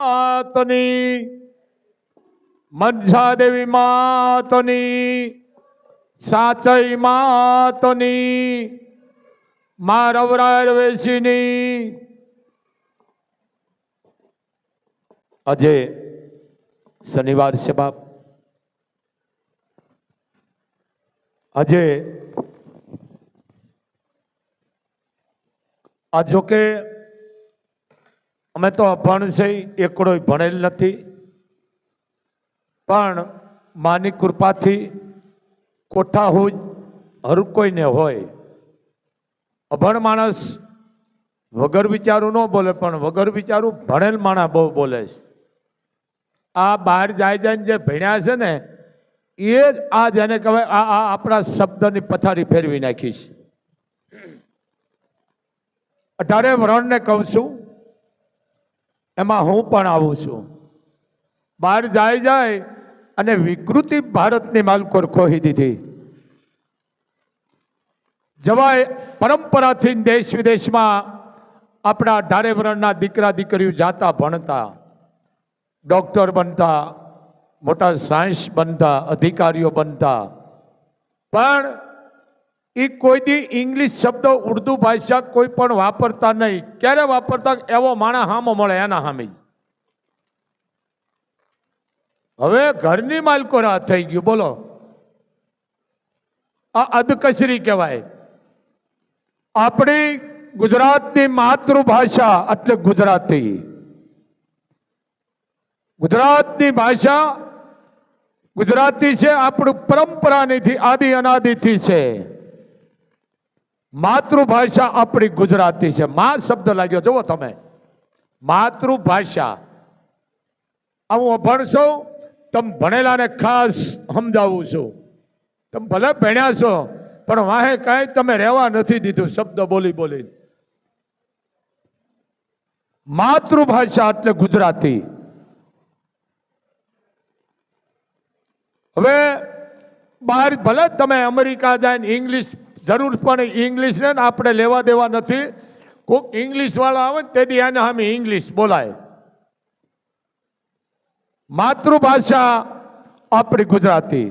માતની મનસાદેવી માતની સાચઈ માતની મારવરાર વેસીની આજે શનિવાર છે બાપ. આજે આ જો કે અમે તો અભણ છે, એકડો ભણેલ નથી, પણ માની કૃપાથી કોઠા હોય હર કોઈને હોય. અભણ માણસ વગર વિચારું ન બોલે, પણ વગર વિચારું ભણેલ માણસ બહુ બોલે છે. આ બહાર જાય જઈને જે ભણ્યા છે ને એ જ આ જેને કહેવાય આ આપણા શબ્દની પથારી ફેરવી નાખી છે. 18 વરણને કહું છું, એમાં હું પણ આવું છું. બહાર જાય અને વિકૃતિ ભારતની માલકોર ખોઈ દીધી. જવાય પરંપરાથી દેશ વિદેશમાં આપણા 18 વરણના દીકરા દીકરીઓ જાતા ભણતા, ડોક્ટર બનતા, મોટા સાયન્સ બનતા, અધિકારીઓ બનતા, પણ એ કોઈ દી ઇંગ્લિશ શબ્દ ઉર્દુ ભાષા કોઈ પણ વાપરતા નહીં. ક્યારે વાપરતા? એવો માણસ હામો મળે એના સામે. હવે ઘરની માલકોરા થઈ ગયું. બોલો, આ અધકચરી કહેવાય. આપણી ગુજરાતની માતૃભાષા એટલે ગુજરાતી. ગુજરાતની ભાષા ગુજરાતી છે, આપણું પરંપરાની આદિ અનાદિથી છે. માતૃભાષા આપણી ગુજરાતી છે. મા શબ્દ લાગ્યો, જુઓ તમે, માતૃભાષા. હું અભણ છું, તમે ભણેલાને ખાસ સમજાવું છું. તમે ભલે ભણ્યા છો, પણ વાહે કાંઈ તમે રહેવા નથી દીધું શબ્દ બોલી બોલી. માતૃભાષા એટલે ગુજરાતી. હવે બહાર ભલે તમે અમેરિકા જાય ઇંગ્લિશ જરૂર પણ ઇંગ્લિશ ને આપણે લેવા દેવા નથી. કોઈક ઇંગ્લિશ વાળા આવે ને તેથી આને સામે ઇંગ્લિશ બોલાય. માતૃભાષા આપણી ગુજરાતી.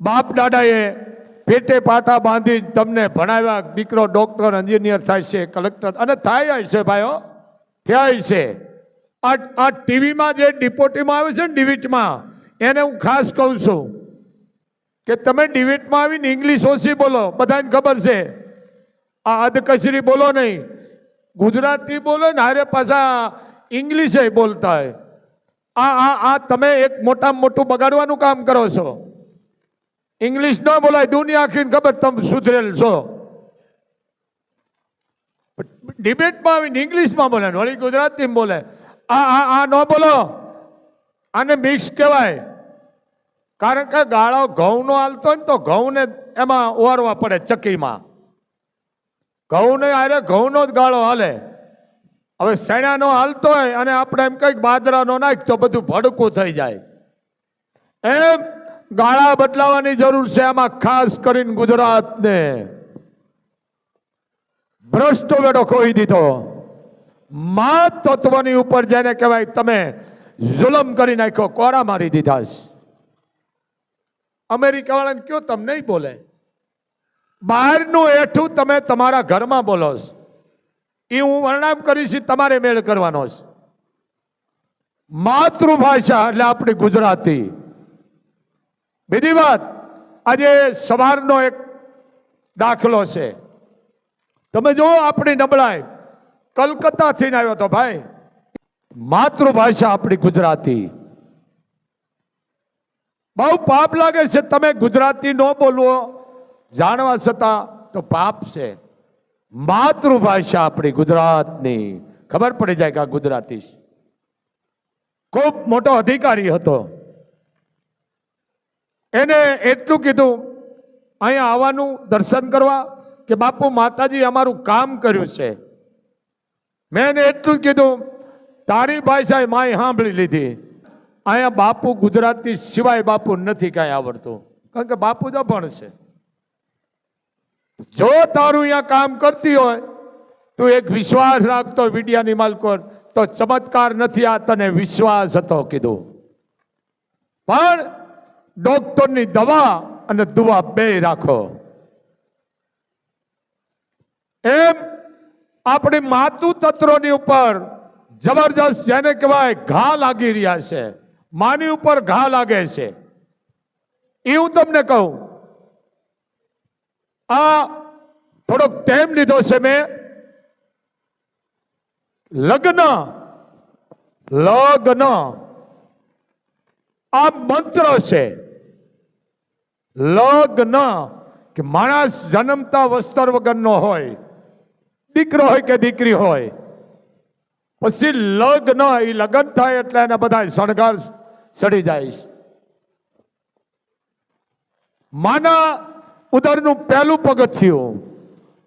બાપ દાદાએ પેટે પાટા બાંધી તમને ભણાવ્યા. દીકરો ડોક્ટર એન્જિનિયર થાય છે, કલેક્ટર, અને થાય છે ભાઈઓ, થાય છે. આ ટીવીમાં જે ડિપોટીમાં આવે છે ને, ડિવિટમાં, એને હું ખાસ કહું છું કે તમે ડિબેટમાં આવીને ઇંગ્લિશ ઓછી બોલો. બધાને ખબર છે, આ અધકચરી બોલો નહીં, ગુજરાતી બોલો ને હારે પાછા ઇંગ્લિશ બોલતા હોય. આ તમે એક મોટામાં મોટું બગાડવાનું કામ કરો છો. ઇંગ્લિશ ન બોલાય, દુનિયા આખીને ખબર તમે સુધરેલ છો. ડિબેટમાં આવીને ઇંગ્લિશમાં બોલે, વળી ગુજરાતીમાં બોલે. આ ન બોલો, આને મિક્સ કહેવાય. કારણ કે ગાળો ઘઉંનો હાલતો ને તો ઘઉંને એમાં ઓરવા પડે ચક્કીમાં. ઘઉંને આરે ઘઉંનો જ ગાળો હાલે. હવે સૈણાનો હાલતો હોય અને આપણે એમ કંઈક બાજરાનો નાખ તો બધું ભડકું થઈ જાય. એમ ગાળા બદલાવાની જરૂર છે. એમાં ખાસ કરીને ગુજરાતને ભ્રષ્ટ વેડો ખોઈ દીધો. મા તત્વની ઉપર જેને કહેવાય તમે જુલમ કરી નાખ્યો, કોરા મારી દીધા છે. અમેરિકા વાળાને કયો તમને નહીં બોલે, બહારનું એઠું તમે તમારા ઘરમાં બોલો છો. એ હું વર્ણન કરીશ, તમારે મેળ કરવાનો છે. માતૃભાષા એટલે આપણી ગુજરાતી. બીજી વાત, આજે સવારનો એક દાખલો છે. તમે જો આપણી નબળાઈ, કલકત્તાથી આવ્યો તો ભાઈ. માતૃભાષા આપણી ગુજરાતી. બહુ પાપ લાગે છે તમે ગુજરાતી ન બોલવો જાણવા છતાં, તો પાપ છે. માતૃભાષા આપણી ગુજરાતની ખબર પડી જાય કે આ ગુજરાતી છે. ખૂબ મોટો અધિકારી હતો. એને એટલું કીધું અહીંયા આવવાનું દર્શન કરવા કે બાપુ માતાજી અમારું કામ કર્યું છે. મેં એને એટલું કીધું તારી ભાષા માય સાંભળી લીધી. અહીંયા બાપુ ગુજરાતી સિવાય બાપુ નથી કાંઈ આવડતું, કારણ કે બાપુ જ અભણ છે. જો તારું અહીંયા કામ કરતી હોય તું એક વિશ્વાસ રાખતો વિડિયાની માલકોર તો ચમત્કાર નથી, આ તને વિશ્વાસ હતો કીધું. પણ ડોક્ટરની દવા અને દુઆ બે રાખો. એમ આપણી માતુ તત્રોની ઉપર જબરજસ્ત જેને કહેવાય ઘા લાગી રહ્યા છે, માની ઉપર ઘા લાગે છે. એ હું તમને કહું, આ થોડોક ટાઈમ લીધો છે મેં. લગ્ન આ મંત્ર છે. લગ્ન કે માણસ જન્મતા વસ્ત્ર વગરનો હોય, દીકરો હોય કે દીકરી હોય, પછી લગ્ન, એ લગ્ન થાય એટલે એના બધા શણગાર ચડી જાય. માના ઉદરનું પહેલું પગથિયું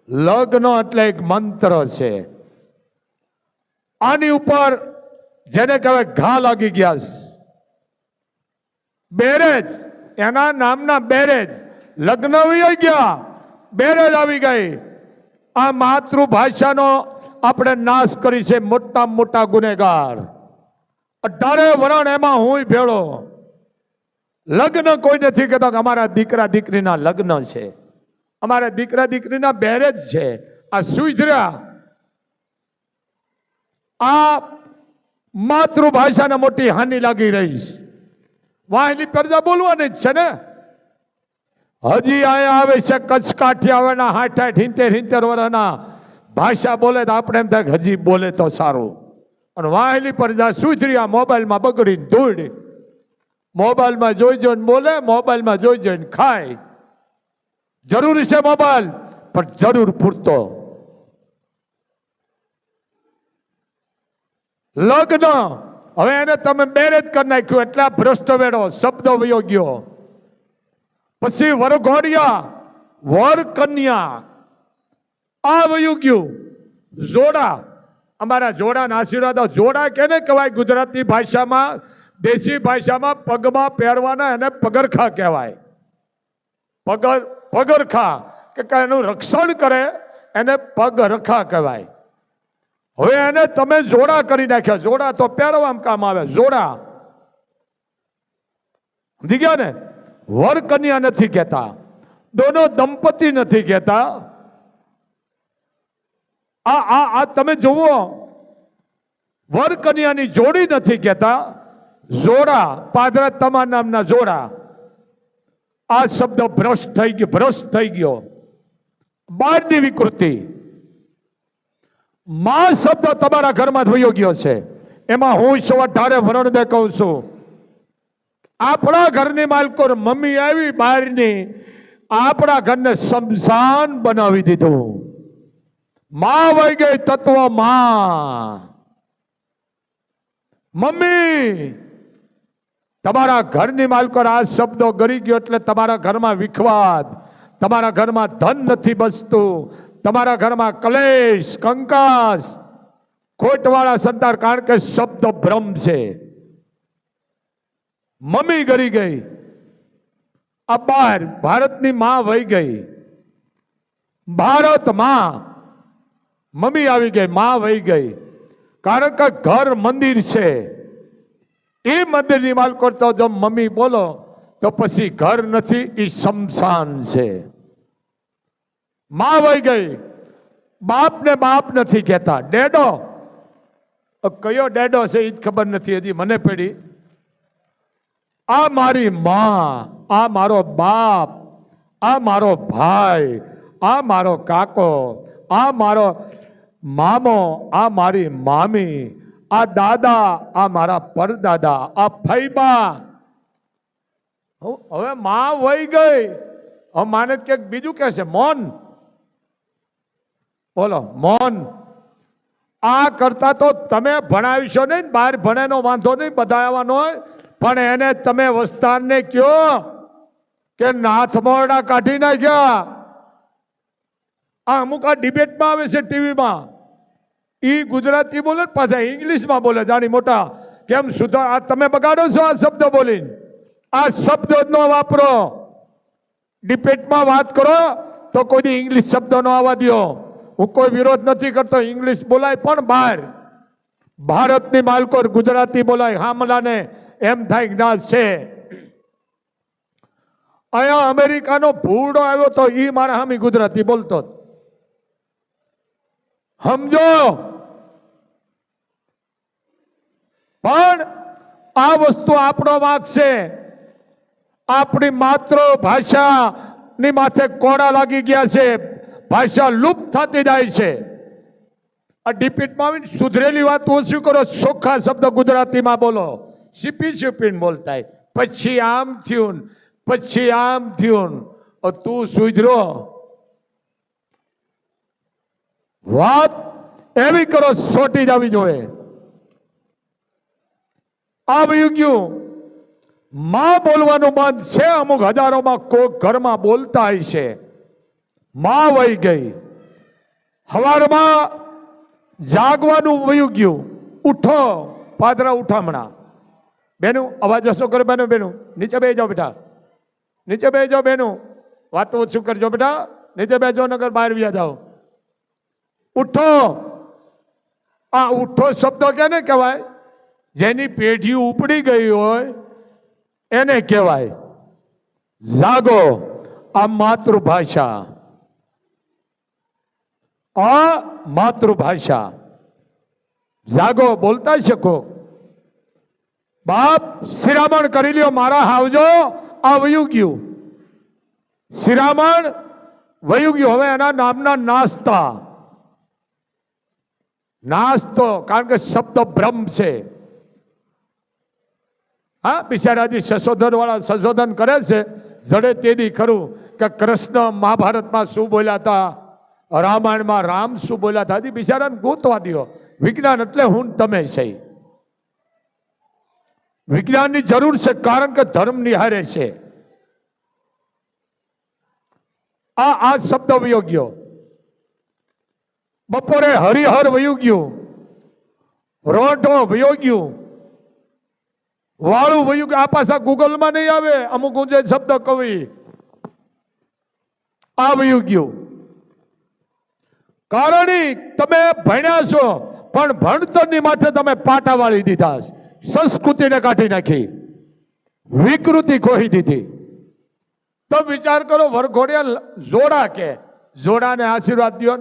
લગ્ન એટલે એક મંત્ર છે. આની ઉપર જેને કહેવાય ઘા લાગી ગયા છે. બેરેજ, એના નામના બેરેજ. લગ્ન આવી ગયા, બેરેજ આવી ગઈ. આ માતૃભાષાનો આપણે નાશ કરી છે. મોટા મોટા ગુનેગાર 18 વરણ એમાં હું ભેળો. લગ્ન કોઈ નથી કહેતો કે અમારા દીકરા દીકરીના લગ્ન છે, અમારા દીકરા દીકરીના બેરેજ છે. આ સુધર્યા. આ માતૃભાષાને મોટી હાનિ લાગી રહી છે. વાહેલી પ્રજા બોલવાની જ છે ને. હજી અહીંયા આવે છે કચ્છ કાઠિયાવાડના 60-70 વર્ષના ભાષા બોલે તો આપણે એમ થાય હજી બોલે તો સારું. અને વાહેલી પ્રજા સુધર્યા, મોબાઈલમાં બગડીને ધૂળ, મોબાઈલમાં જોઈ જોઈને બોલે, મોબાઈલમાં જોઈ જોઈને ખાય. જરૂરી છે મોબાઈલ, પણ જરૂર પૂરતો. લગ્ન હવે એને તમે બેરેજ કરી નાખ્યું એટલે ભ્રષ્ટ વેડો શબ્દ વયો ગયો. પછી વરઘોડિયા, વર કન્યા, આ વયું ગયું. જોડા, અમારા જોડાના આશીર્વાદ. જોડા કેને કહેવાય ગુજરાતી ભાષામાં? દેશી ભાષામાં પગમાં પહેરવાના એને પગરખા કહેવાય. પગરખા કે એનું રક્ષણ કરે એને પગરખા કહેવાય. હવે એને તમે જોડા કરી નાખ્યા. જોડા તો પહેરવામાં કામ આવે. જોડા સમજી ગયા ને? વર કન્યા નથી કહેતા, દોનો દંપતિ નથી કહેતા. આ તમે જુઓ, વર કન્યાની જોડી નથી કહેતા, જોડા. પાદરા તમારા નામના જોડા. આ શબ્દ ભ્રષ્ટ થઈ ગયો, ભ્રષ્ટ થઈ ગયો. બારની વિકૃતિ. માં શબ્દ તમારા ઘરમાં વયો ગયો છે. એમાં હું 18 વરણ કહું છું. આપણા ઘરની માલકો મમ્મી આવી બહારની, આપણા ઘરને શમશાન બનાવી દીધું. માં વહી ગઈ તત્વ માં. મમ્મી તમારા ઘરની માલકો આ શબ્દો ગરી ગયો એટલે તમારા ઘરમાં વિખવાદ, તમારા ઘરમાં ધન નથી બચતું, તમારા ઘરમાં કલેશ, કંકાસ, ખોટવાળા સંતાન. કારણ કે શબ્દ ભ્રમ છે. મમ્મી ગરી ગઈ. આ બહાર ભારતની માં વહી ગઈ. ભારત માં, મમ્મી આવી ગઈ, માં વહી ગઈ. કારણ કે ઘર મંદિર છે. એ મંદિરની માલકો તો જો મમ્મી બોલો તો પછી ઘર નથી, એ શમશાન છે. માં વહી ગઈ. બાપ ને બાપ નથી કહેતા, ડેડો. કયો ડેડો છે એ જ ખબર નથી હજી મને પડી. આ મારી માં, આ મારો બાપ, આ મારો ભાઈ, આ મારો કાકો, આ મારો મામો, આ મારી મામી, આ દાદા, આ મારા પરદાદા, આ ફૈબા. હવે માં વહી ગઈ. હવે માને કે બીજું કે છે મૌન. બોલો મૌન. આ કરતા તો તમે ભણાવીશો નહીં, બહાર ભણેનો વાંધો નહીં, બધા આવવાનો હોય, પણ એને તમે વસ્તારને કયો કે નાથ મોરડા કાઢી નાખ્યા. આ અમુક આ ડિબેટમાં આવે છે ટીવીમાં, એ ગુજરાતી બોલે પાછા ઇંગ્લિશમાં બોલે. જાણી મોટા કેમ સુધા આ તમે બગાડો છો આ શબ્દ બોલીને. આ શબ્દ ન વાપરો. ડિબેટમાં વાત કરો તો કોઈ ઇંગ્લિશ શબ્દ ન આવવા દો. હું કોઈ વિરોધ નથી કરતો, ઇંગ્લિશ બોલાય પણ બહાર, ભારતની માલકો ગુજરાતી બોલાય હામલાને એમ થાય જ્ઞાત છે. અહીંયા અમેરિકાનો ભૂડો આવ્યો તો ઈ મારા હામી ગુજરાતી બોલતો. સમજો. પણ આ વસ્તુ આપણો વાંક છે. આપણી માતૃભાષાની માથે કોડા લાગી ગયા છે. ભાષા લુપ્ત થતી જાય છે. આ ડિપીટમાં આવીને સુધરેલી વાત ઓછી કરો, ચોખ્ખા શબ્દ ગુજરાતીમાં બોલો. સીપી સીપીને બોલતા પછી આમ થયું પછી આમ થયું. તું સુધરો. વાત એવી કરો સોટી જવી જોઈએ. આ વયું ગયું. માં બોલવાનું બંધ છે. અમુક હજારોમાં કોક ઘરમાં બોલતા હોય છે. માં વહી ગઈ. સવારમાં જાગવાનું વયું ગયું. ઉઠો પાદરા ઉઠામણા. બેનું અવાજ ઓછો કરો. બેનું બેનું નીચે બેસી જાઓ બેટા. નીચે બેસી જાઓ બેનું. વાત ઓછું કરજો બેટા. નીચે બેસો નગર બહાર વ્યા જાઓ. ઉઠો. આ ઉઠો શબ્દ કેને કહેવાય? જેની પેઢી ઉપડી ગઈ હોય એને કહેવાય. જાગો. આ માતૃભાષા. આ માતૃભાષા. જાગો. બોલતા શકો. બાપ શિરામણ કરી લ્યો. મારા હાવજો. આ વયું ગયું. શિરામણ વયું ગયું. હવે એના નામના નાસ્તા. નાસ્તો કારણ કે શબ્દ બ્રહ્મ છે. હા બિચારાજી સંશોધન વાળા સંશોધન કરે છે. જડે તેદી ખરું કે કૃષ્ણ મહાભારતમાં શું બોલ્યા હતા, રામાયણમાં રામ શું બોલ્યા હતા. હજી બિચારાને ગોતવા દો. વિજ્ઞાન એટલે હું તમે છે. વિજ્ઞાનની જરૂર છે કારણ કે ધર્મ નિહારે છે. આ શબ્દ વયો ગયો. બપોરે હરિહર વયું ગયું. રોઢો વયો ગયું. વાળું વયું કે આ પાછા ગૂગલમાં નહીં આવે. અમુક ઊંચે શબ્દ કવિ આ વયું ગયું. કારણી તમે ભણ્યા છો પણ ભણતરની માથે તમે પાટા વાળી દીધા. સંસ્કૃતિને કાઢી નાખી. વિકૃતિ ખોઈ દીધી. તો વિચાર કરો. વરઘોડિયા જોડા કે જોડાને આશીર્વાદ દો.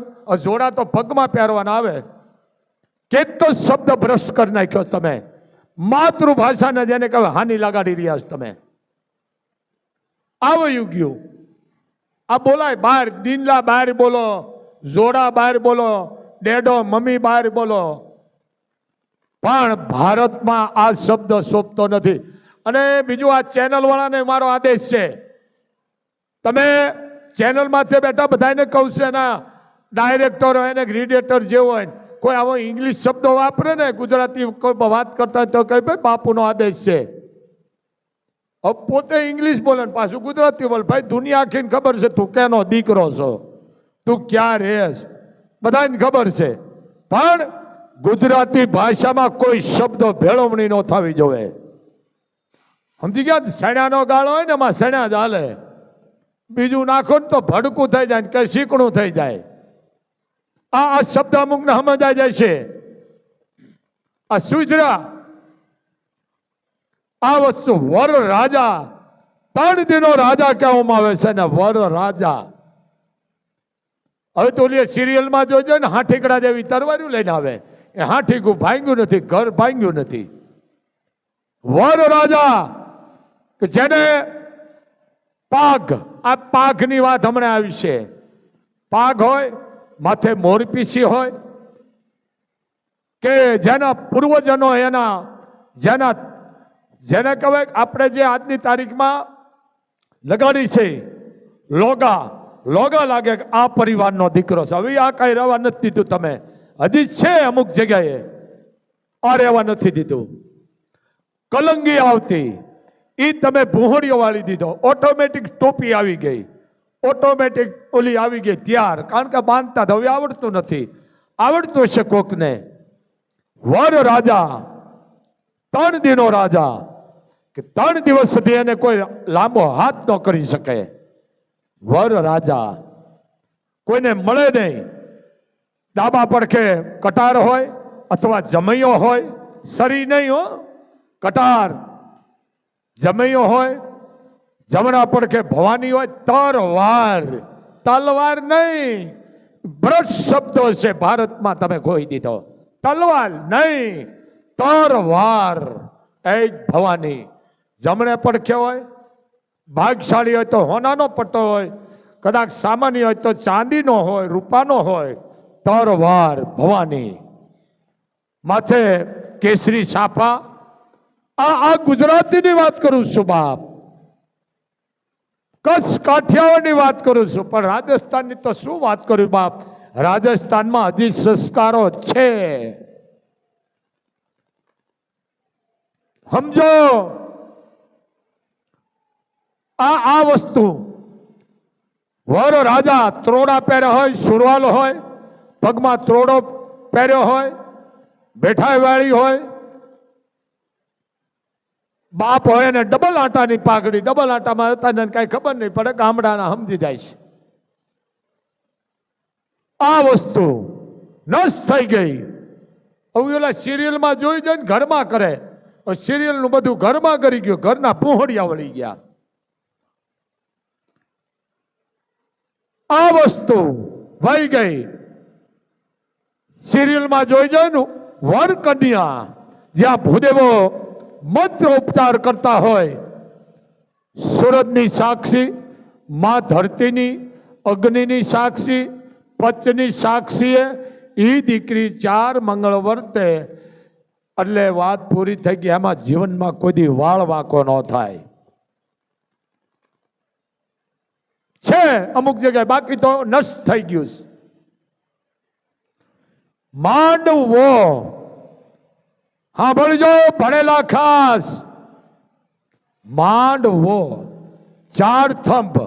જોડા તો પગમાં પહેરવાના આવે. કેટલો શબ્દ ભ્રષ્ટ કરી નાખ્યો તમે. માતૃભાષાને જેને કહેવાય હાનિ લગાડી રહ્યા છો તમે. આવ્યું ગયું. આ બોલાય બહાર. દિનલા બહાર બોલો. જોડા બહાર બોલો. ડેડો મમ્મી બહાર બોલો. પણ ભારતમાં આ શબ્દ શોભતો નથી. અને બીજું આ ચેનલ વાળાને મારો આદેશ છે. તમે ચેનલમાંથી બેઠા બધાને કહું છું. એના ડાયરેક્ટર હોય ને ક્રિએટર જેવો હોય કોઈ આવો ઇંગ્લિશ શબ્દો વાપરે ને ગુજરાતી કોઈ વાત કરતા તો કઈ ભાઈ બાપુનો આદેશ છે. પોતે ઇંગ્લિશ બોલે ને પાછું ગુજરાતી બોલે. ભાઈ દુનિયા આખીને ખબર છે તું કેનો દીકરો છો, તું ક્યાં રહેશ, બધાને ખબર છે. પણ ગુજરાતી ભાષામાં કોઈ શબ્દો ભેળવણી ન થવી જોઈએ. સમજી ગયા? સણ્યાનો ગાળો હોય ને એમાં સણ્યા જ હાલે. બીજું નાખો ને તો ભડકું થઈ જાય કે શીકણું થઈ જાય. આ શબ્દ અમુક ને સમજાય જાય છે. આ સુધરા આ વસ્તુ વર રાજા 3 દિનો રાજા કહેવામાં આવે છે ને વર રાજા. હવે તો ઓલી સિરિયલમાં જોજો ને હાથીકડા જેવી તરવાર્યું લઈને આવે. એ હાથીકું ભાંગ્યું નથી, ઘર ભાંગ્યું નથી. વર રાજા કે જેને પાઘ. આ પાઘની વાત હમણાં આવી છે. પાઘ હોય માથે મોરપીસી હોય કે જેના પૂર્વજનો એના જેને કહેવાય આપણે જે આજની તારીખમાં લગાડી છે લોગા લાગે કે આ પરિવારનો દીકરો છે. હવે આ કઈ રહેવા નથી દીધું. તમે હજી છે અમુક જગ્યાએ આ રહેવા નથી દીધું. કલંગી આવતી એ તમે ભૂહડીઓ વાળી દીધો. ઓટોમેટિક ટોપી આવી ગઈ. ઓટોમેટિક ઓલી આવી ગઈ ત્યાર. કારણ કે બાંધતા હવે આવડતું નથી. આવડતું હશે કોકને. વર રાજા 3 દિનો રાજા કે 3 દિવસ સુધી એને કોઈ લાંબો હાથ ન કરી શકે. વર રાજા કોઈને મળે નહીં. ડાબા પડખે કટાર હોય અથવા જમૈયો હોય, સરી નહીં હો, કટાર જમૈયો હોય, જમણા પડખે ભવાની હોય, તરવાર, તલવાર નહીં, બ્રજ શબ્દો છે ભારતમાં તમે ખોઈ દીધો, તલવાર નહીં, તરવાર એ ભવાની. જમણે પડખે હોય, ભાગશાળી હોય તો હોનાનો પટ્ટો હોય, કદાચ સામાન્ય હોય તો ચાંદીનો હોય, રૂપાનો હોય, તરવાર ભવાની. માથે કેસરી સાફા. આ ગુજરાતીની વાત કરું છું બાપ, કચ્છ કાઠિયાવાડની વાત કરું છું, પણ રાજસ્થાનની તો શું વાત કરું બાપ. રાજસ્થાનમાં હજી સંસ્કારો છે, સમજો. આ વસ્તુ વર રાજા ત્રોડા પહેર્યા હોય, સુરવાલ હોય, પગમાં ત્રોડો પહેર્યો હોય, બેઠાઈ વાળી હોય, બાપ હોય ને ડબલ આટાની પાઘડી. ડબલ આટામાં હતા ને કઈ ખબર નહીં પડે, ગામડાના સમજી જાય છે. આ વસ્તુ નષ્ટ થઈ ગઈ. હવે ઓલા સિરિયલમાં જોઈ જઈને ઘરમાં કરે, સિરિયલ નું બધું ઘરમાં કરી ગયું, ઘરના પૂંહડિયા વળી ગયા. આ વસ્તુ વહી ગઈ. સિરિયલમાં જોઈ જાય ને વર કન્યા જ્યાં ભૂદેવો મંત્ર ઉપચાર કરતા હોય, સૂરજની સાક્ષી, માં ધરતીની, અગ્નિની સાક્ષી, પચની સાક્ષીએ ઈ દીકરી 4 મંગળ વર્તે એટલે વાત પૂરી થઈ ગઈ. એમાં જીવનમાં કોઈ દી વાળ વાંકો ન થાય. છે અમુક જગ્યાએ, બાકી તો નષ્ટ થઈ ગયું છે. માંડવો હા ભણજો, ભણેલા ખાસ. માંડવો 4 થંભ,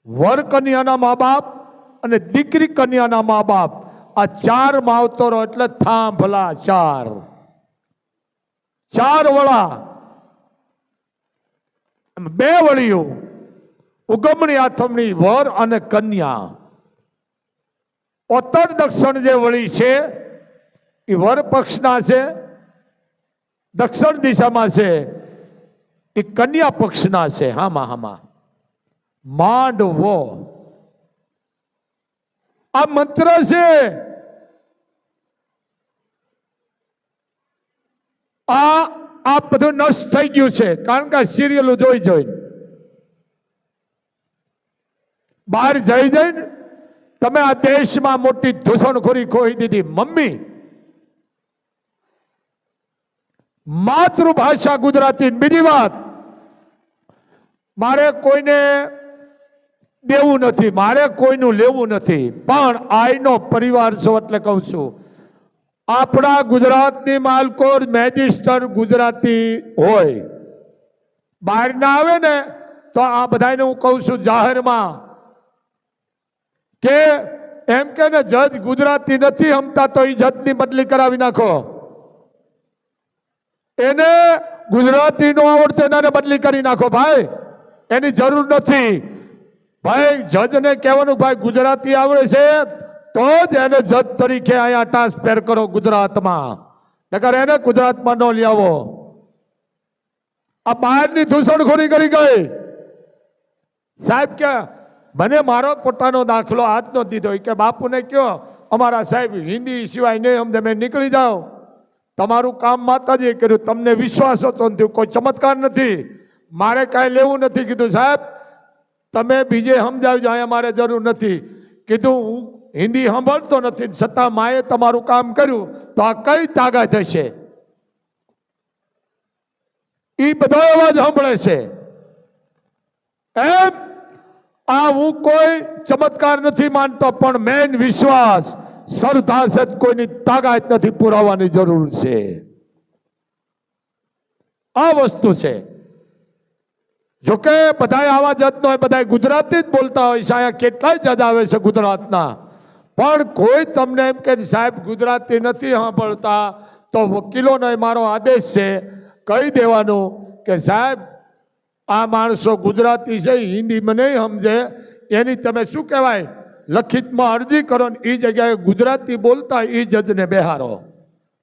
વર કન્યાના મા બાપ અને દીકરી કન્યાના મા બાપ, આ 4 માવતરો એટલે થાંભલા 4. 4 વળા, 2 વળીઓ, ઉગમણી આથમણી વર અને કન્યા. ઉત્તર દક્ષિણ જે વળી છે એ વર પક્ષના છે, દક્ષિણ દિશામાં છે એ કન્યા પક્ષના છે. હામાં માંડવો આ મંત્ર છે. આ બધું નષ્ટ થઈ ગયું છે, કારણ કે સિરિયલો જોઈ બહાર જઈને તમે આ દેશમાં મોટી દૂષણખોરી ખોઈ દીધી. મમ્મી માતૃભાષા ગુજરાતી. બીજી વાત, મારે કોઈને દેવું નથી, મારે કોઈનું લેવું નથી, પણ આઈનો પરિવાર છો એટલે કહું છું, આપણા ગુજરાતની માલકોર મેજિસ્ટર ગુજરાતી હોય, બહાર ના આવે ને તો આ બધાને હું કહું છું જાહેરમાં કે એમ કે ને જજ ગુજરાતી નથી સમતા તો એ જજની બદલી કરાવી નાખો. એને ગુજરાતી નો આવડતો એને બદલી કરી નાખો ભાઈ, એની જરૂર નથી. ભાઈ જજને કહેવાનું ભાઈ ગુજરાતી આવડે છે તો જ એને જજ તરીકે અહીંયા ટ્રાન્સફર કરો ગુજરાતમાં, નકર એને ગુજરાતમાં ન લઈ આવો. આ બહારની દૂષણખોરી કરી ગઈ. સાહેબ કે મને મારો પોતાનો દાખલો આજનો દીધો કે બાપુને કયો અમારા સાહેબ હિન્દી સિવાય નહીં સમજે, મેં નીકળી જાઓ. તમારું કામ માતાજીએ કર્યું, તમને વિશ્વાસ હતો નથી, કોઈ ચમત્કાર નથી, મારે કાંઈ લેવું નથી. કીધું સાહેબ તમે બીજે સમજાવજો, અહીંયા મારે જરૂર નથી. કીધું હું હિન્દી સાંભળતો નથી, છતાં માએ તમારું કામ કર્યું, તો આ કઈ તાકાત હશે? એ બધો અવાજ સાંભળે છે. એમ આ હું કોઈ ચમત્કાર નથી માનતો, પણ મેન વિશ્વાસ શ્રદ્ધા છે, કોઈની તાકાત નથી, પુરાવાની જરૂર છે. આ વસ્તુ છે. જોકે બધા આવા જજ હોય, બધા ગુજરાતી જ બોલતા હોય છે. અહીંયા કેટલાય જજ આવે છે ગુજરાતના, પણ કોઈ તમને એમ કે સાહેબ ગુજરાતી નથી સાંભળતા તો વકીલોનો મારો આદેશ છે કહી દેવાનું કે સાહેબ આ માણસો ગુજરાતી છે, હિન્દીમાં નહીં સમજે, એની તમે શું કહેવાય લખિતમાં અરજી કરો ને એ જગ્યાએ ગુજરાતી બોલતા એ જજને બેહારો.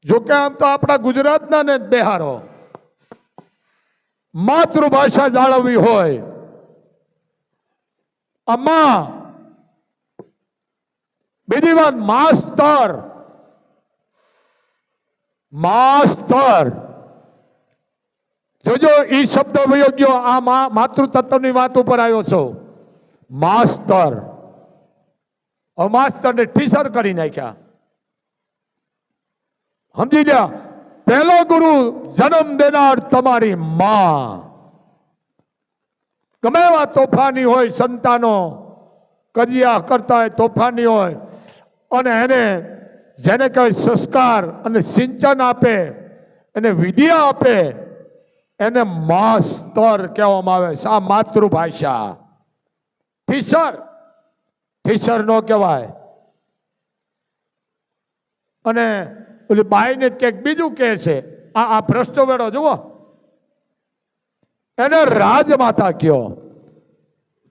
જોકે આમ તો આપણા ગુજરાતના ને બેહારો. માતૃભાષા જાળવવી હોય આમાં બીજી વાત માસ્તર માસ્તર જોજો ઈ શબ્દ વયો ગયો. આ માતૃતત્વની વાત ઉપર આવ્યો છો. માસ્તર માસ્તર ને ટીચર કરી નાખ્યા. સમજી ગયા. પહેલો ગુરુ જન્મ દેનાર તમારી માં. ગમે એવા તોફાની હોય સંતાનો, કજિયા કરતા હોય તોફાની હોય, અને એને જેને કહેવાય સંસ્કાર અને સિંચન આપે, એને વિદ્યા આપે, એને માસ્તર કહેવામાં આવે છે. આ માતૃભાષા. ટીચર ટીચર નો કહેવાય. અને ઓલી બાઈને કંઈક બીજું કહે છે. આ ભ્રષ્ટો વેળો જુઓ, એને રાજમાતા કયો.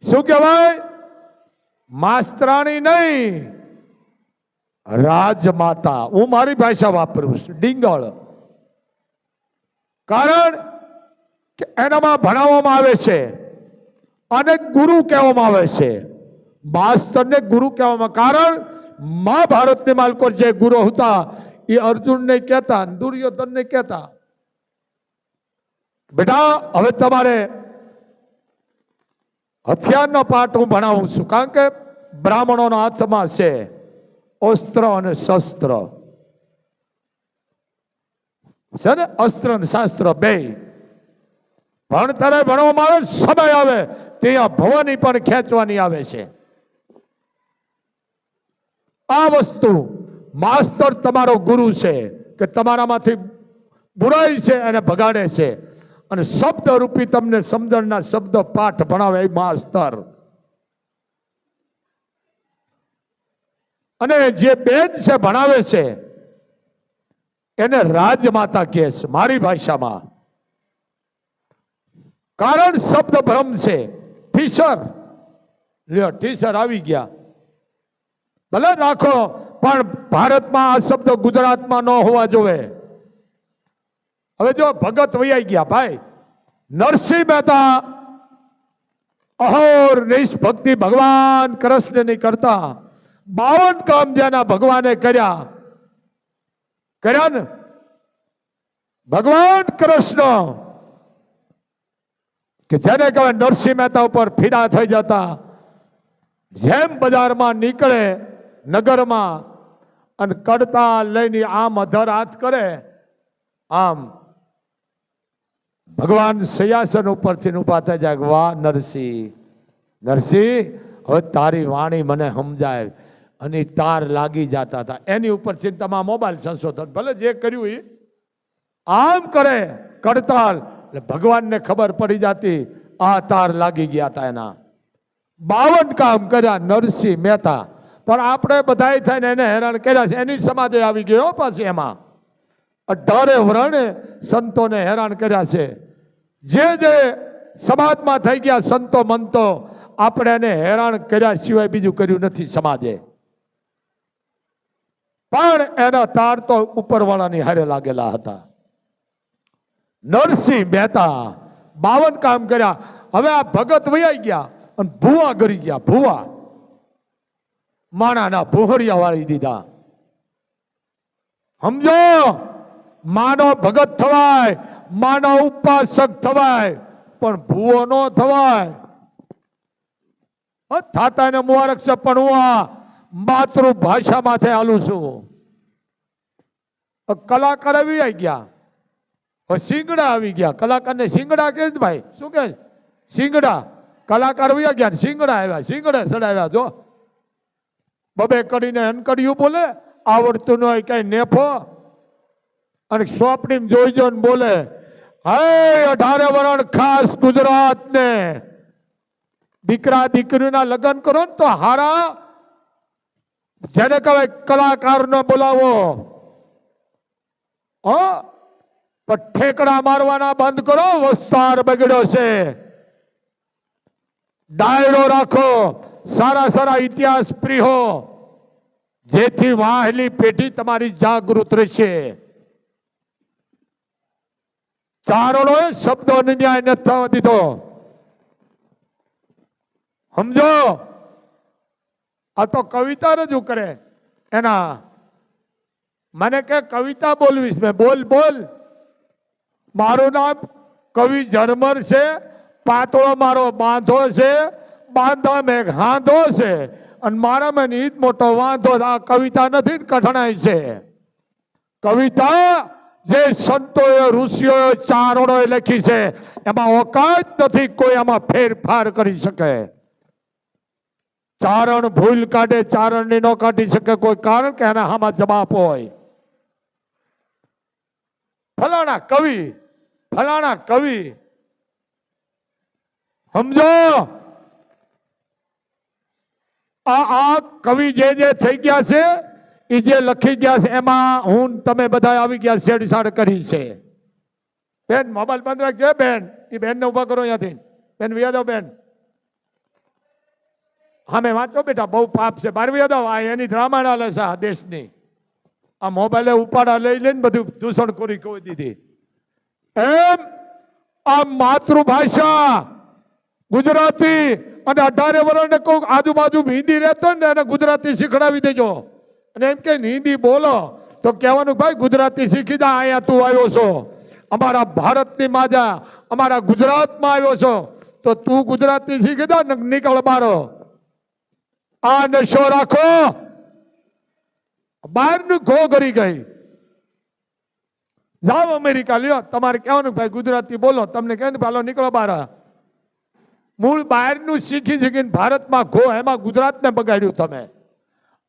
શું કહેવાય? માસ્તરાણી નહીં, રાજમાતા. હું મારી ભાષા વાપરું છું, ડીંગળ. કારણ કે એનામાં ભણાવવામાં આવે છે અને ગુરુ કહેવામાં આવે છે. માસ્તરને ગુરુ કહેવામાં. કારણ મહાભારતની માલકો જે ગુરુ હતા એ અર્જુનને કહેતા, દુર્યોધનને કહેતા, બેટા હવે તમારે હથિયારનો પાઠ હું ભણાવું છું. કારણ કે બ્રાહ્મણોના હાથમાં છે અસ્ત્ર અને શસ્ત્ર છે ને, અસ્ત્ર અને શાસ્ત્ર બે. ભણતરે ભણવામાં આવે, સમય આવે ત્યાં ભવાની પણ ખેંચવાની આવે છે. આ વસ્તુ માસ્તર તમારો ગુરુ છે કે તમારામાંથી બુરાઈ છે એને ભગાડે છે અને શબ્દ રૂપી તમને સમજણના શબ્દ પાઠ ભણાવે એ માસ્તર. અને જે બેન છે ભણાવે છે એને રાજમાતા કહે છે મારી ભાષામાં. કારણ શબ્દ ભ્રમ છે. ટીચર લ્યો, ટીચર આવી ગયા ભલે રાખો, પણ ભારતમાં આ શબ્દ ગુજરાતમાં ન હોવા જોવે. હવે જો ભગત વૈયા ગયા ભાઈ, નરસિંહ મહેતા અહોર નિશ ભક્તિ ભગવાન કૃષ્ણ ની કરતા 52 કામ જેના ભગવાને કર્યા ને, ભગવાન કૃષ્ણ કે જેને કહેવાય નરસિંહ મહેતા ઉપર ફિદા થઈ જતા. જેમ બજારમાં નીકળે નગરમાં અને કડતા લઈને આમ અધર હાથ કરે, આમ ભગવાન સિંહાસન ઉપરથી ઉભા થઈ જાય. વાહ નરસિંહ, નરસિંહ હવે તારી વાણી મને સમજાય. અને તાર લાગી જતા હતા. એની ઉપરથી તમારા મોબાઈલ સંશોધન ભલે જે કર્યું એ આમ કરે કડતાલ, એટલે ભગવાનને ખબર પડી જતી આ તાર લાગી ગયા હતા. એના 52 કામ કર્યા નરસિંહ મહેતા. પણ આપણે બધા થઈને એને હેરાન કર્યા છે. એની સમાધિ આવી ગયો પાછી. એમાં 18 વર્ણે સંતોને હેરાન કર્યા છે. જે જે સમાજમાં થઈ ગયા સંતો મંતો, આપણે એને હેરાન કર્યા સિવાય બીજું કર્યું નથી સમાજે. પણ એના તાર તો ઉપરવાળાની હારે લાગેલા હતા. નરસિંહ મહેતા 52 કામ કર્યા. હવે આ ભગત વૈયા ગયા અને ભુવા ગરી ગયા. ભુવા માણાના ભોહરિયા વાળી દીધા. સમજો, માનો ભગત થવાય, માનો ઉપાસક થવાય, પણ ભૂવો નો થવાય. થાતા એને મુબારક છે, પણ હું આ માતૃભાષા માથે હાલું છું. કલાકાર આવી ગયા, શિંગડા આવી ગયા. કલાકારને શિંગડા કે ભાઈ શું કે શિંગડા. કલાકાર આવી ગયા, શિંગડા આવ્યા, શિંગડા ચડાવ્યા. જો બબે કરીને અનકડિયું બોલે, આવડતું ન હોય કઈ નેફો, અને સોપડી જોઈ જોઈને બોલે. હે 18 વરણ ખાસ ગુજરાત ને દીકરા દીકરીના લગ્ન કરો ને તો હારા જેને કહેવાય કલાકાર નો બોલાવો. પણ ઠેકડા મારવાના બંધ કરો, વસ્તાર બગડ્યો છે. ડાયરો રાખો, સારા સારા ઇતિહાસ પ્રિયો, જેથી વાહેલી પેઢી તમારી જાગૃત રહેશે. ચારણોએ શબ્દો ન્યાય નથી થવા દીધો. સમજો, આ તો કવિતા રજૂ કરે. એના મને કે કવિતા બોલવીશ, મેં બોલ બોલ. મારું નામ કવિ ઝરમર છે, પાતળો મારો બાંધો છે, બાંધા મેં હાંધો છે, અને મારા મને ઈદ મોટો વાંધો. આ કવિતા નથી, કઠણાઈ છે. કવિતા જે સંતોએ, ઋષિઓએ, ચારણોએ લખી છે, એમાં ઓકાત નથી કોઈ આમાં ફેરફાર કરી શકે. ચારણ ભૂલ કાઢે, ચારણની ન કાઢી શકે કોઈ, કારણ કે એના આમાં જવાબ હોય. ફલાણા કવિ, ફલાણા કવિ. સમજો, આ કવિ જે થઈ ગયા છે, એ જે લખી ગયા છે, એમાં હું તમે બધા આવી ગયા છેડછાડ કરી છે. બેન મોબાઈલ બંધ રાખજો. બેન, એ બેન ને ઉભા કરો અહીંયાથી. બેન વિયા દો. બેન હા, વાંચો બેટા, બહુ પાપ છે. બાર વિયા દો. આ એની રામાયણ હાલે છે આ દેશની. આ મોબાઈલે ઉપાડા લઈ લઈને બધું દૂષણખોરી કહી દીધી. એમ આ માતૃભાષા ગુજરાતી, અને 18 વર્ષને કોઈ આજુબાજુ હિન્દી રહેતો ને એને ગુજરાતી શીખડાવી દેજો. અને એમ કે હિન્દી બોલો તો કહેવાનું, ભાઈ ગુજરાતી શીખી જા, અહીંયા તું આવ્યો છો, અમારા ભારતની માજા, અમારા ગુજરાતમાં આવ્યો છો, તો તું ગુજરાતી શીખી જા ને નીકળ બારો. આ નશો રાખો. બહારનું ઘો કરી ગઈ. જાઓ અમેરિકા, લ્યો, તમારે કહેવાનું ભાઈ ગુજરાતી બોલો, તમને કહે ભાલો નીકળો બારા. મૂળ બહારનું શીખી શીખીને ભારતમાં ઘો, એમાં ગુજરાતને બગાડ્યું તમે.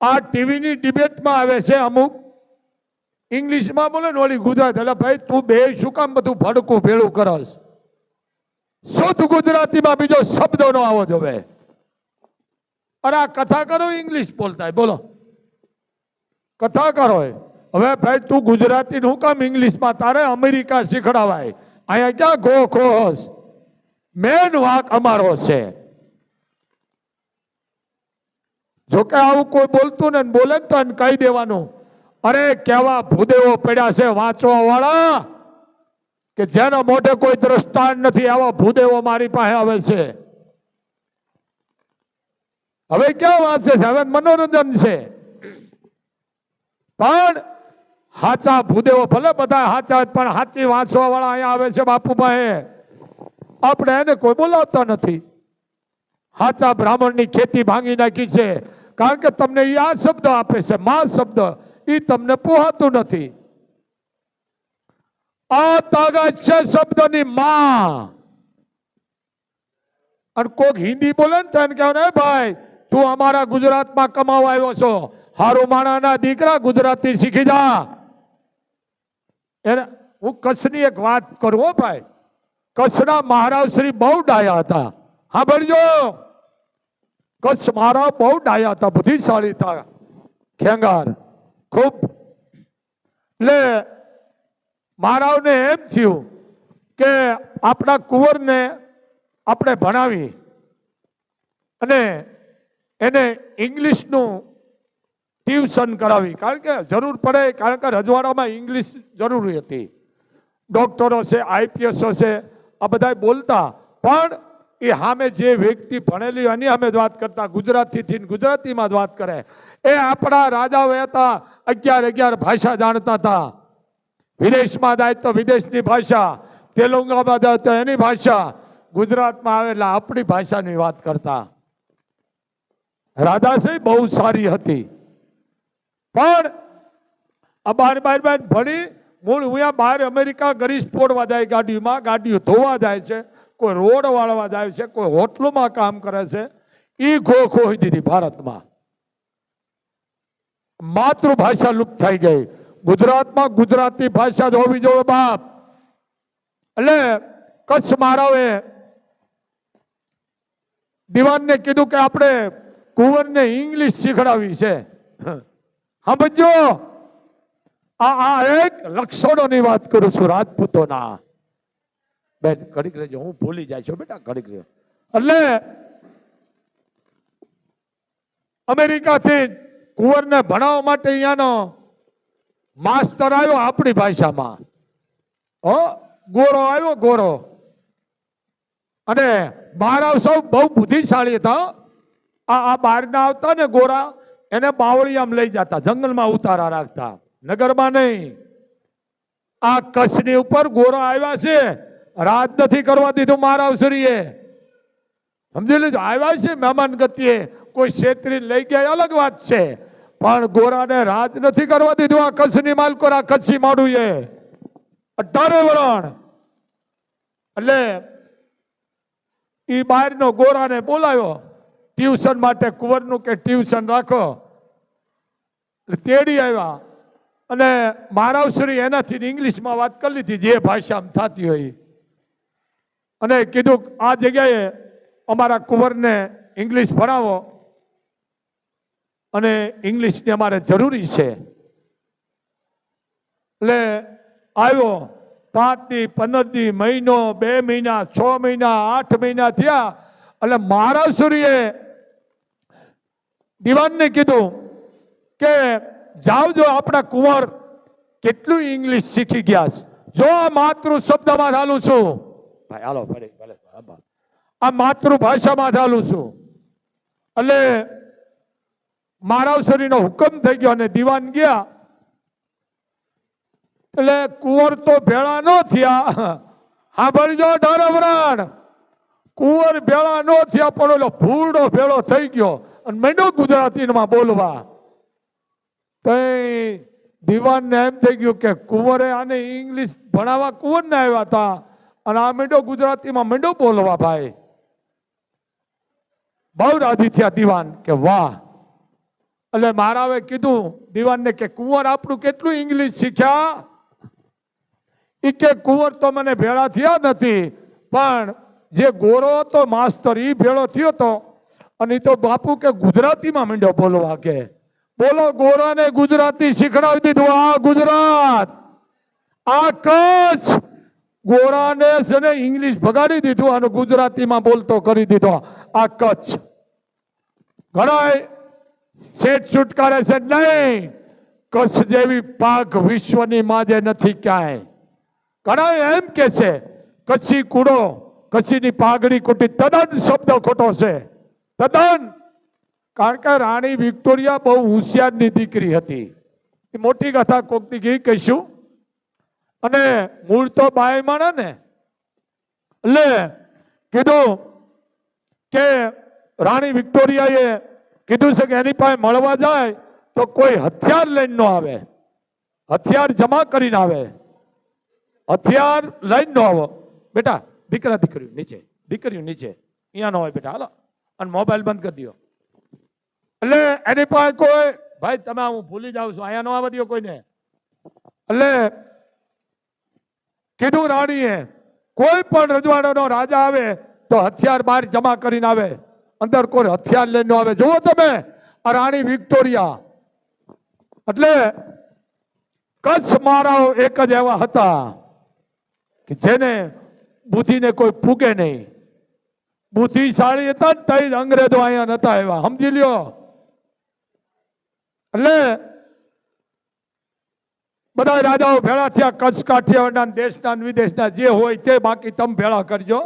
આ ટીવીની ડિબેટમાં આવે છે, અમુક ઇંગ્લિશમાં બોલે ને ઓલી ગુજરાત. એટલે ભાઈ તું બે શું કામ બધું ભડકું ભેળું કરસ? શુદ્ધ ગુજરાતીમાં બીજો શબ્દો નો આવો જોવે. અરે આ કથા કરો ઇંગ્લિશ બોલતા, બોલો કથા કરો. હવે ભાઈ તું ગુજરાતી શું કામ ઇંગ્લિશમાં? તારે અમેરિકા શીખડાવાય, અહીંયા ક્યાં ઘો ખોસ? મેન વાક અમારો છે. જોકે આવું કોઈ બોલતું ને બોલે તો એને કહી દેવાનું, અરે કેવા ભૂદેવો પડ્યા છે વાંચવા વાળા, કે જેના મોઢે કોઈ દ્રષ્ટાંત નથી, આવા ભૂદેવો મારી પાસે આવે છે. હવે ક્યાં વાંચે છે? હવે મનોરંજન છે. પણ હાચા ભૂદેવો ભલે બધા હાચા, પણ હાચી વાંચવા વાળા અહીંયા આવે છે બાપુ પાસે. આપણે એને કોઈ બોલાવતા નથી. હાચા બ્રાહ્મણની ખેતી ભાંગી નાખી છે, કારણ કે તમને આ શબ્દ આપે છે, મા શબ્દ, એ તમને પોહાતું નથી. આ તાકાત છે શબ્દની માં. અને કોક હિન્દી બોલે ને તો એને કહેવાય, ભાઈ તું અમારા ગુજરાતમાં કમાવા આવ્યો છો, હારું માણાના દીકરા ગુજરાતી શીખી જા. એને હું કચ્છની એક વાત કરું હો ભાઈ. કચ્છના મહારાજ શ્રી બહુ ડાયા હતા. હા ભણજો, કચ્છ મહારાજ બહુ ડાયા હતા, બુદ્ધિશાળી હતા, ખેંગાર ખૂબ. એટલે મહારાજને એમ થયું કે આપણા કુંવરને આપણે ભણાવી અને એને ઇંગ્લિશનું ટ્યુશન કરાવી, કારણ કે જરૂર પડે, કારણ કે રજવાડામાં ઇંગ્લિશ જરૂરી હતી. ડોક્ટરો છે, આઈપીએસો છે, આ બધા બોલતા, પણ એ સામે જે વ્યક્તિ ભણેલી એની અમે જ વાત કરતા, ગુજરાતીથી ગુજરાતીમાં જ વાત કરે. એ આપણા રાજાઓ હતા, 11 ભાષા જાણતા હતા. વિદેશમાં જાય તો વિદેશની ભાષા, તેલુંગામાં જાય તો એની ભાષા, ગુજરાતમાં આવે એટલે આપણી ભાષાની વાત કરતા. રાધાશ્રી બહુ સારી હતી, પણ આ બાર ભણી મૂળ અહીંયા બહાર અમેરિકા ગરીસ પોડવા જાય, ગાડીમાં ગાડીઓ ધોવા જાય છે, કોઈ રોડ વાળવા જાય છે, કોઈ હોટલોમાં કામ કરે છે. એ ખો ખોઈ દીધી ભારતમાં. માતૃભાષા લુપ્ત થઈ ગઈ. ગુજરાતમાં ગુજરાતી ભાષા જ હોવી જોઈએ બાપ. એટલે કચ્છ મહારાવે દિવાનને કીધું કે આપણે કુંવરને ઇંગ્લિશ શીખડાવી છે. સમજો, આ એક લક્ષણોની વાત કરું છું રાજપૂતોના. બેન ઘડીક રહેજો, હું ભૂલી જાય છું બેટા, ઘડીક રહેજો. એટલે અમેરિકાથી કુંવરને ભણાવવા માટે અહીંયાનો માસ્તર આવ્યો આપણી ભાષામાં. ગોરો આવ્યો ગોરો. અને મહારાવ સૌ બહુ બુદ્ધિશાળી હતા. આ બહારના આવતા ને ગોરા એને બાવળિયામાં લઈ જતા, જંગલમાં ઉતારા રાખતા, નગરમાં નહીં. આ કચ્છની ઉપર ગોરા આવ્યા છે, રાજ નથી કરવા દીધું મહારાવશ્રીએ. સમજી લીધું, આવ્યા છે મહેમાન ગતિએ, કોઈ છેતરી લઈ ગયા અલગ વાત છે, પણ ગોરાને રાજ નથી કરવા દીધું. આ કચ્છની માલકોરા કચ્છી માડું એ 18 વરણ. એટલે ઈ બહારનો ગોરાને બોલાવ્યો ટ્યુશન માટે, કુંવરનું કે ટ્યુશન રાખો. તેડી આવ્યા અને મહારાવશ્રી એનાથી ઇંગ્લિશમાં વાત કરી લીધી, જે ભાષામાં થતી હોય. અને કીધું આ જગ્યાએ અમારા કુંવરને ઇંગ્લિશ ભણાવો અને ઇંગ્લિશની અમારે જરૂરી છે. એટલે આવ્યો. 5 દી 15 દી, મહિનો, 2 મહિના, 6 મહિના, 8 મહિના થયા. એટલે મહારાવશ્રીએ દિવાનને કીધું કે જાઓ, જો આપણા કુંવર કેટલું ઇંગ્લિશ શીખી ગયા છે, જો આ માતૃ શબ્દમાં ચાલું છું. ભાઈ હાલો ભલે આ માતૃભાષામાં ચાલું છું. એટલે મહારાવશ્રીનો હુકમ થઈ ગયો અને દિવાન ગયા. એટલે કુંવર તો ભેળા ન થયા. સાંભળજો ઢારવરાણ, કુંવર ભેળા ન થયા, પણ ઓલો ભૂરડો ભેળો થઈ ગયો અને મેંડો ગુજરાતીમાં બોલવા. તો દિવાનને એમ થઈ ગયું કે કુંવરે આને ઇંગ્લિશ ભણાવવા કુંવરને આવ્યા હતા અને આ મેંડો ગુજરાતીમાં મેંડો બોલવા. ભાઈ બહુ રાજી થયા દિવાન કે વાહ. એટલે મહારાવે કીધું દિવાનને કે કુંવર આપણું કેટલું ઇંગ્લિશ શીખ્યા. એ કે કુંવર તો મને ભેળા થયા નથી, પણ જે ગોરો હતો માસ્તર એ ભેળો થયો હતો અને એ તો બાપુ કે ગુજરાતીમાં માંડ્યો બોલવા. કે બોલો, ગોરાને ગુજરાતી શીખડાવી દીધું. આ ગુજરાત, આ કચ્છ ગોરાને છે ને ઇંગ્લિશ ભગાડી દીધું અને ગુજરાતીમાં બોલતો કરી દીધો. આ કચ્છ ઘણા શેઠ છુટકારે છે નહીં. કચ્છ જેવી પાક વિશ્વની માજે નથી ક્યાંય. ઘણા એમ કે છે કચ્છી કૂડો, કચ્છીની પાઘડી કુટી, તદ્દન શબ્દ ખોટો છે, તદ્દન. કારણ કે રાણી વિક્ટોરિયા બહુ હોશિયારની દીકરી હતી. એ મોટી કથા કોકની ઘી કહીશું. અને મૂળ તો બાય માણા ને. એટલે કીધું કે રાણી વિક્ટોરિયાએ કીધું છે કે એની પાસે મળવા જાય તો કોઈ હથિયાર લઈને ન આવે, હથિયાર જમા કરીને આવે. હથિયાર લઈને ન આવો બેટા. દીકરા દીકરીઓ નીચે, દીકરીઓ નીચે, અહીંયા ન હોય બેટા, હાલો. અને મોબાઈલ બંધ કરી દો. એટલે એની પાસે કોઈ ભાઈ તમે હું ભૂલી જાઉં છું, અહીંયા ન આવવા દો કોઈને. એટલે કીધું રાણીએ કોઈ પણ રજવાડાનો રાજા આવે તો હથિયાર બહાર જમા કરીને આવે, અંદર કોઈ હથિયાર લઈને આવે. જુઓ તમે આ રાણી વિક્ટોરિયા. એટલે કચ્છ મહારાવ એક જ એવા હતા કે જેને બુદ્ધિને કોઈ પૂગે નહીં. બુદ્ધિશાળી હતા ને તઈ અંગ્રેજો અહીંયા નતા એવા, સમજી લ્યો. એટલે બધા રાજાઓ ભેળા થયા, કચ્છ કાઠિયાવાડના, દેશના વિદેશના જે હોય તે, બાકી તમે ભેળા કરજો.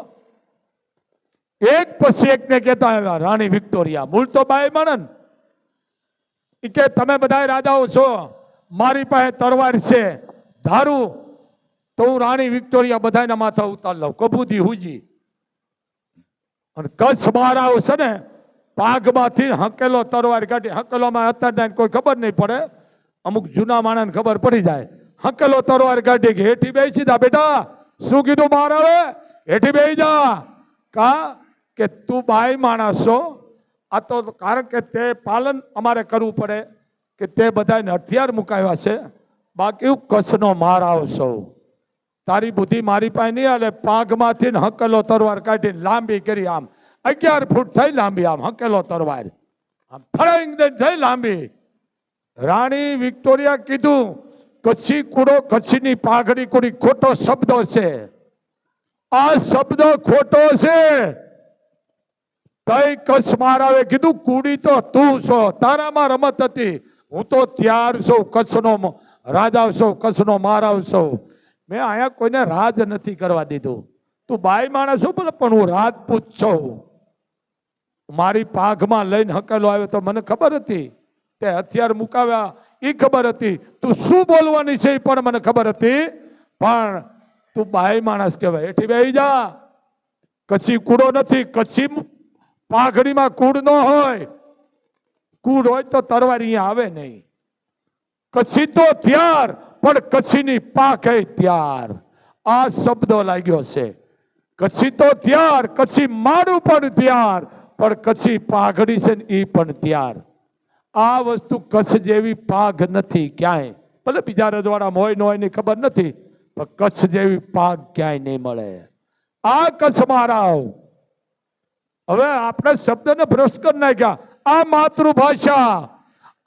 એક પછી એકને કહેતા આવ્યા રાણી વિક્ટોરિયા. મૂળ તો બાઈ માણન કે તમે બધા રાજાઓ છો, મારી પાસે તરવાર છે, ધારું તો હું રાણી વિક્ટોરિયા બધાના માથા ઉતાર લઉં, કબૂદી હુજી. અને કચ્છ મહારાવ છે ને પાઘમાંથી હકેલો તરવાર કાઢી, હકેલોમાં અત્યારે કોઈ ખબર નહીં પડે, અમુક જૂના માણસને ખબર પડી જાય. હકેલો તરવાર કાઢી કે હેઠી બેસી જા બેટા. શું કીધું મહારાવે? હેઠી બેસી જા. કા કે તું બાઈ માણસ છો, આ તો કારણ કે તે પાલન અમારે કરવું પડે કે તે બધાને હથિયાર મુકાવ્યા છે, બાકી હું કચ્છનો મહારાવ છું. તારી બુદ્ધિ મારી પાસે નહીં હાલે. પાઘમાંથી હકેલો તરવાર કાઢી લાંબી કરી, આમ 11 ફૂટ થઈ લાંબી, આમ હકેલો તરવાર આમ ફળાઈ થઈ લાંબી. રાણી વિક્ટોરિયા કીધું કચ્છી કૂડો, કચ્છીની પાઘડી કુડી ખોટો શબ્દ છે. આ શબ્દ ખોટો છે. તઈ કચ્છ મહારાવે કીધું કુડી તો તું છો, તારામાં રમત હતી, હું તો ત્યાર છું, કચ્છનો રાજા છું, કચ્છનો મહારાવ છું. મેં અહીંયા કોઈને રાજ નથી કરવા દીધું. તું બાઈ માણસ છું પણ હું રાજપૂત છું. મારી પાઘમાં લઈને હકેલો આવ્યો તો મને ખબર હતી, તે હથિયાર મુકાવ્યા એ ખબર હતી, તું શું બોલવાની છે એ પણ મને ખબર હતી, પણ તું બાઈ માણસ કહેવાય. એઠી બેહી જા. કચ્છી કૂડો નથી, કચ્છી પાઘડીમાં કૂડ ન હોય. કૂડ હોય તો તરવાર અહીંયા આવે નહીં. કચ્છી તો ત્યાર, પણ કચ્છીની પાક ત્યાર. આ શબ્દો લાગ્યો છે. કચ્છી તો ત્યાર, કચ્છી માડું પણ ત્યાર, પણ કચ્છી પાઘડી છે ને એ પણ ત્યાર. આ વસ્તુ કચ્છ જેવી પાઘ નથી ક્યાંય. ભલે બીજા રજવાડામાં હોય ન હોય ની ખબર નથી, પણ કચ્છ જેવી પાઘ ક્યાંય નહીં મળે. આ કચ્છ મહારાવ. હવે આપણે શબ્દને ભ્રષ્ટ કરી નાખ્યા. આ માતૃભાષા,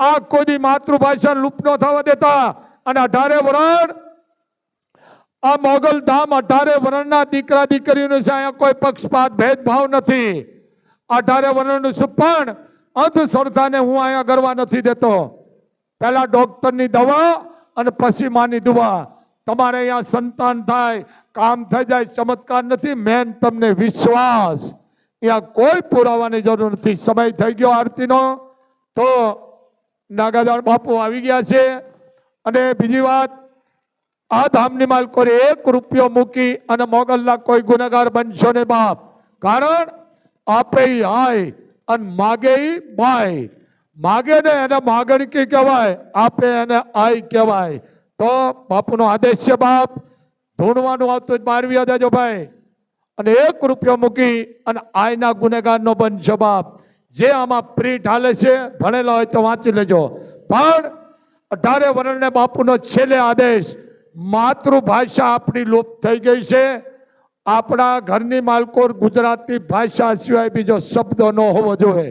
આ કોઈ માતૃભાષા લુપ્ત ન થવા દેતા. અને 18 વરણ, આ મોગલ ધામ 18 વરણના દીકરા દીકરીઓનું છે. અહીંયા કોઈ પક્ષપાત ભેદભાવ નથી. 18 વરણનું છે, પણ અંધશ્રદ્ધાને હું અહીંયા ગરવા નથી દેતો. પહેલા ડોક્ટરની દવા અને પછી માની દુઆ. તમારે અહીંયા સંતાન થાય, કામ થઈ જાય, ચમત્કાર નથી. મેન તમને વિશ્વાસ. અહીંયા કોઈ પુરાવાની જરૂર નથી. સમય થઈ ગયો આરતીનો, તો નાગાદાળ બાપુ આવી ગયા છે. અને બીજી વાત, આ ધામની માલકોરે 1 રૂપિયો મૂકી અને મોગલના કોઈ ગુનેગાર બનશો ને બાપ. કારણ આપે હાય અને માગે બાય. માગે ને એને માગણકી કહેવાય, આપે એને આય કહેવાય. તો બાપુનો આદેશ છે બાપ, ધૂણવાનું આવતું મારવી દેજો ભાઈ. અને 1 રૂપિયો મૂકી અને આયના ગુનેગારનો બનશો બાપ. જે આમાં પ્રિન્ટ હાલે છે, ભણેલા હોય તો વાંચી લેજો. પણ 18 વરણને બાપુનો છેલ્લે આદેશ, માતૃભાષા આપણી લુપ્ત થઈ ગઈ છે. આપણા ઘરની માલકોર ગુજરાતી ભાષા સિવાય બીજો શબ્દ ન હોવો જોઈએ.